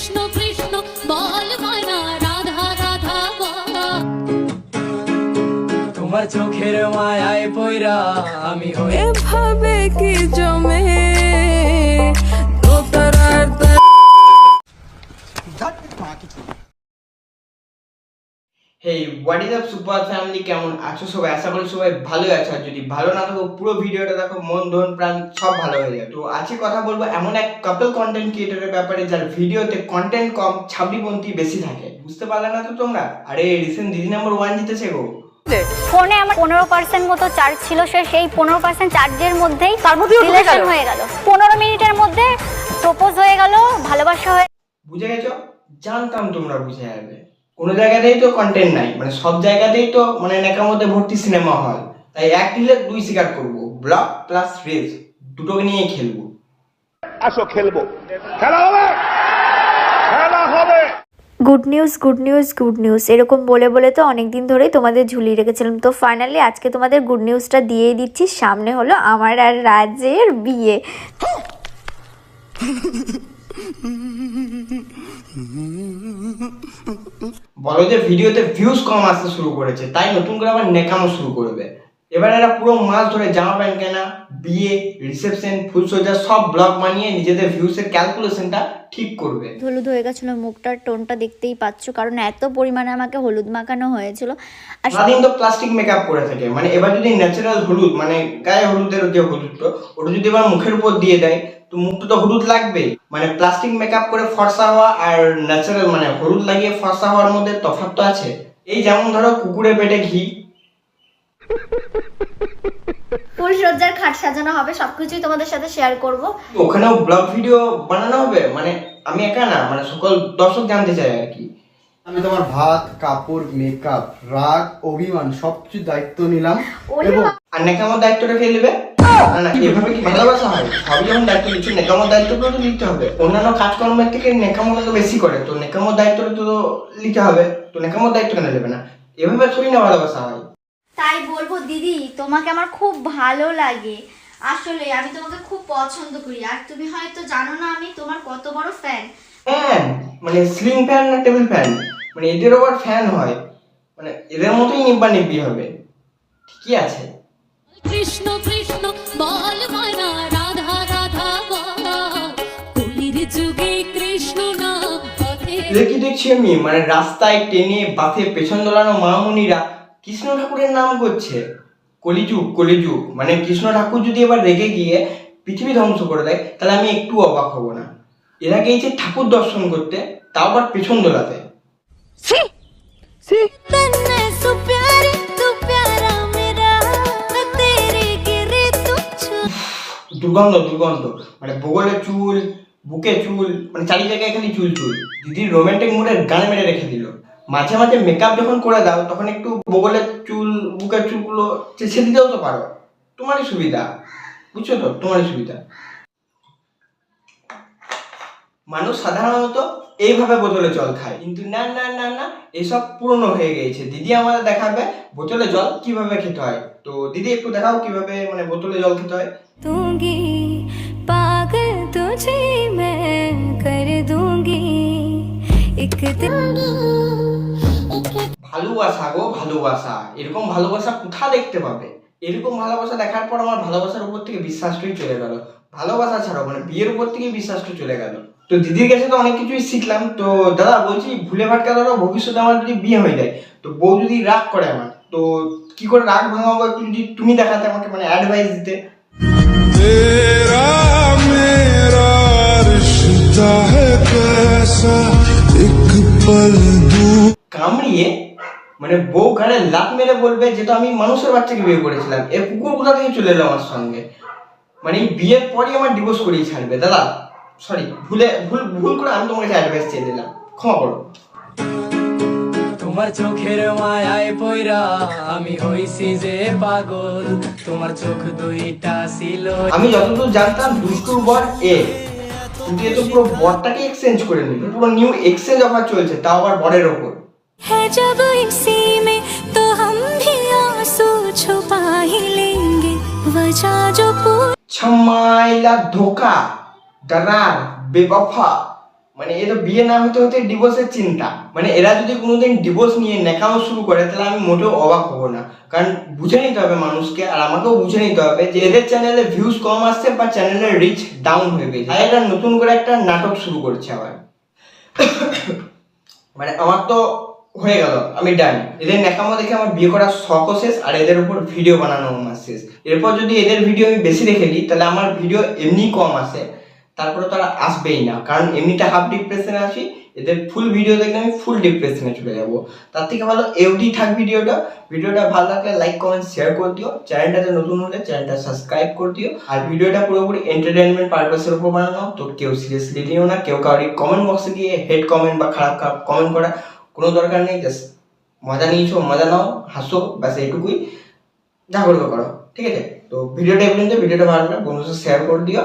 কৃষ্ণ কৃষ্ণ বল মানা রাধা রাধা বল। তোমার চোখের মায়ায় পয়রা আমি হয়ে এভাবে কি জমে হেই what is up super family, কেমন আছো সবাই? আশা করি সবাই ভালো আছো। আর যদি ভালো না থাকো পুরো ভিডিওটা দেখো, মন ধন প্রাণ সব ভালো হয়ে যাবে। তো আজকে কথা বলবো এমন এক কাপল কন্টেন্ট ক্রিয়েটরের ব্যাপারে যার ভিডিওতে কন্টেন্ট কম, ছাব্বিপন্থী বেশি থাকে। বুঝতে পারলে না তো তোমরা? আরে রিসেন্ট দিদি নাম্বার 1 জিতেছে গো। ফোনে আমার 15% মতো চার্জ ছিল, সেই 15% চার্জের মধ্যেই রিলেশন হয়ে গেল। 15 মিনিটের মধ্যে প্রপোজ হয়ে গেল, ভালোবাসা হয়ে। বুঝে গেছো? জানতাম তোমরা বুঝে যাবে। কোনো জায়গাতেই তো কন্টেন্ট নাই, মানে সব জায়গাতেই তো মানে নেকার মধ্যে ভর্তি সিনেমা হল। তাই এক ঢিলে দুই শিকার করবো, ব্লগ প্লাস রিলস দুটোকে নিয়ে খেলবো। আসো খেলবো, খেলা হবে, খেলা হবে। Good news good news good news এরকম বলে বলে তো অনেকদিন ধরেই তোমাদের ঝুলিয়ে রেখেছিলাম। তো ফাইনালি আজকে তোমাদের গুড নিউজটা দিয়েই দিচ্ছি। সামনে হলো আমার আর রাজের বিয়ে। বলো যে ভিডিওতে ভিউজ কম আসতে শুরু করেছে, তাই নতুন করে আবার নেকামো শুরু করবে। এবার এরা পুরো মাস ধরে জামা প্যান্ট কেনা, বিয়ে, রিসেপশন, ফুলসজ্জা সব ব্লগ বানিয়ে নিজেদের ভিউসের ক্যালকুলেশনটা ঠিক করবে। হলুদ হয়ে গেছিল, মুখটার টোনটা দেখতেই পাচ্ছ, কারণ এত পরিমাণে আমাকে হলুদ মাখানো হয়েছিল। আর সারাদিন তো প্লাস্টিক মেকআপ করে থাকে, মানে এবার যদি ন্যাচারাল হলুদ, মানে গায়ে হলুদের যে হলুদটা, ওটা যদি এবার মুখের উপর দিয়ে দেয় তো মুখটা তো হলুদ লাগবে। মানে প্লাস্টিক মেকআপ করে ফর্সা হওয়া আর ন্যাচারাল মানে হলুদ লাগিয়ে ফর্সা হওয়ার মধ্যে তফাৎ তো আছে। এই যেমন ধরো কুকুরের পেটে ঘি। ফুলসজ্জার খাট সাজানো হবে, সবকিছুই তোমাদের সাথে শেয়ার করব। ওখানেও ব্লগ ভিডিও বানানো হবে, মানে আমি একা না, মানে সকল দর্শক জানতে চাই আর কি। আমি তোমার ভাত, কাপড়, মেকআপ, রাগ, অভিমান সবকিছু দায়িত্ব নিলাম। এবং আর নেকামোর দায়িত্বটা কে নেবে? না না, এভাবে কি ভালোবাসা হয়? সবই যখন দায়িত্ব নিচ্ছ, নেকামোর দায়িত্বটা তো নিতে হবে। অন্যান্য কাজকর্মের থেকে নেকামোটা তো বেশি করে, তো নেকামোর দায়িত্বটা তো নিতে হবে। তো নেকামোর দায়িত্ব কেন নেবে না? এভাবে থোড়ি না ভালোবাসা হয়। তাই বলবো দিদি, তোমাকে আমার খুব ভালো লাগে। আসলে আমি তোমাকে খুব পছন্দ করি, আর তুমি হয়তো জানো না আমি তোমার কত বড় ফ্যান। ফ্যান মানে সিলিং ফ্যান না টেবিল ফ্যান? মানে এদের আবার ফ্যান হয়, মানে এদের মতোই নিব্বা নিব্বি হবে। ঠিকই আছে। কৃষ্ণ কৃষ্ণ বল মানা রাধা রাধা বল। কলির যুগে কৃষ্ণ নাম পথে। কি দেখছি আমি, মানে রাস্তায় ট্রেনে বাসে পেছন দোলানো মামুনিরা কৃষ্ণ ঠাকুরের নাম করছে। কলিযুগ কলিযুগ, মানে কৃষ্ণ ঠাকুর যদি এবার রেগে গিয়ে পৃথিবী ধ্বংস করে দেয় তাহলে আমি একটু অবাক হব না। এরা গিয়েছে ঠাকুর দর্শন করতে, তাও আবার পেছন দোলাতে। तन्ने सु प्यारे तू प्यारा मेरा तेरे गिरे तुझ। দুর্গন্ধ দুর্গন্ধ, মানে বগলে চুল, বুকে চুল, মানে চারি জায়গায় খালি চুল চুল। দিদির রোমান্টিক মুডের গান মেরে রেখে দিল। মাঝে মাঝে মেকআপ যখন করে দাও তখন একটু বগলের চুল, বুকের চুলগুলো চেঁচে দিতেও তো পারো। তোমারই সুবিধা, বুঝছো তো? তোমারই সুবিধা। মানুষ সাধারণত এইভাবে বোতলে জল খায়, কিন্তু না না না না, এসব পুরনো হয়ে গেছে। দিদি আমাদের দেখাবে বোতলে জল কিভাবে খেতে হয়। তো দিদি একটু দেখাও কিভাবে মানে বোতলে জল খেতে হয়। दूंगी पागल तुझे मैं कर दूंगी एक दिन। ভালোবাসা গো ভালোবাসা, এরকম ভালোবাসা কোথা দেখতে পাবে? এরকম ভালোবাসা দেখার পর আমার ভালোবাসার উপর থেকে বিশ্বাসটাই চলে গেল। ভালোবাসা ছাড়াও মানে বিয়ের উপর থেকে বিশ্বাসটা চলে গেল। তো দিদির কাছে তো অনেক কিছুই শিখলাম। তো দাদা বলছি, ভুলে ভাটকা ধরো ভবিষ্যতে আমার যদি বিয়ে হয়ে যায়, তো বউ যদি রাগ করে আমার, তো কি করে রাগ ভাঙাবো একটু যদি তুমি দেখাতে আমাকে, মানে অ্যাডভাইস দিতে। तेरा मेरा रिश्ता है कैसा एक पल दूर। কামড়িয়ে মানে বউ গানে লাত মেরে বলবে যে তো আমি মানুষের বাচ্চাকে বিয়ে করেছিলাম, এ কুকুর কোথা থেকে চলে এলো আমার সঙ্গে। মানে এই বিয়ের পরই আমার ডিভোর্স করেই ছাড়বে। দাদা সরি, ভুল করে আমি তোমার কাছে অ্যাডভাইস চেয়ে দিলাম, ক্ষমা করো। তোমার চোখের মায়ায় পয়রা আমি হইছি যে পাগল। তোমার চোখ দুইটা ছিল। আমি যতদূর জানতাম দুষ্টুর বর এ, কিন্তু এ তো পুরো বরটাকে এক্সচেঞ্জ করে নিল। পুরো নিউ এক্সচেঞ্জ অফার চলছে, তাও আবার বরের ওপর। है जब इसी में तो हम भी आंसू छुपा ही लेंगे वजह जो छमाइला धोखा, दरार, बेवफा, মানে এ তো বিয়ে না হতে হতে ডিভোর্সের চিন্তা। মানে এরা যদি কোনোদিন ডিভোর্স নিয়ে নেকামো শুরু করে তাহলে আমি মোটেও অবাক হবো না, কারণ বুঝে নিতে হবে মানুষকে, আর আমাকেও বুঝে নিতে হবে যে এদের চ্যানেলে ভিউজ কম আসছে বা চ্যানেলের রিচ ডাউন হয়ে গেছে, আর এরা নতুন করে একটা নাটক শুরু করছে আবার। মানে আমার তো হয়ে গেল, আমি ডান। এদের ন্যাকামো দেখে আমার বিয়ে করার শখও শেষ, আর এদের উপর ভিডিও বানানো আমার শেষ। এরপর যদি এদের ভিডিও আমি বেশি দেখে নিই তাহলে আমার ভিডিও এমনি কম আসে, তারপরে তারা আসবেই না, কারণ এমনিটা হাফ ডিপ্রেশনে আসি, এদের ফুল ভিডিও দেখলে আমি ফুল ডিপ্রেশনে চলে যাব। তার থেকে ভালো এফডি থাক ভিডিওটা। ভিডিওটা ভালো লাগলে লাইক কমেন্ট শেয়ার করে দিও, চ্যানেলটাতে নতুন হলে চ্যানেলটা সাবস্ক্রাইব করে দিও। আর ভিডিওটা পুরোপুরি এন্টারটেনমেন্ট পারপাসের উপর বানানো, তো কেউ সিরিয়াসলি নিও না, কেউ কাউরি কমেন্ট বক্সে গিয়ে হেড কমেন্ট বা খারাপ খারাপ কমেন্ট করা কোনো দরকার নেই। জাস্ট মজা নিয়েছো, মজা নাও, হাসো, ব্যাস এইটুকুই, যা করবে করো, ঠিক আছে? তো ভিডিওটা এই পর্যন্ত। ভিডিওটা ভালো লাগলে বন্ধুদের শেয়ার করে দিও।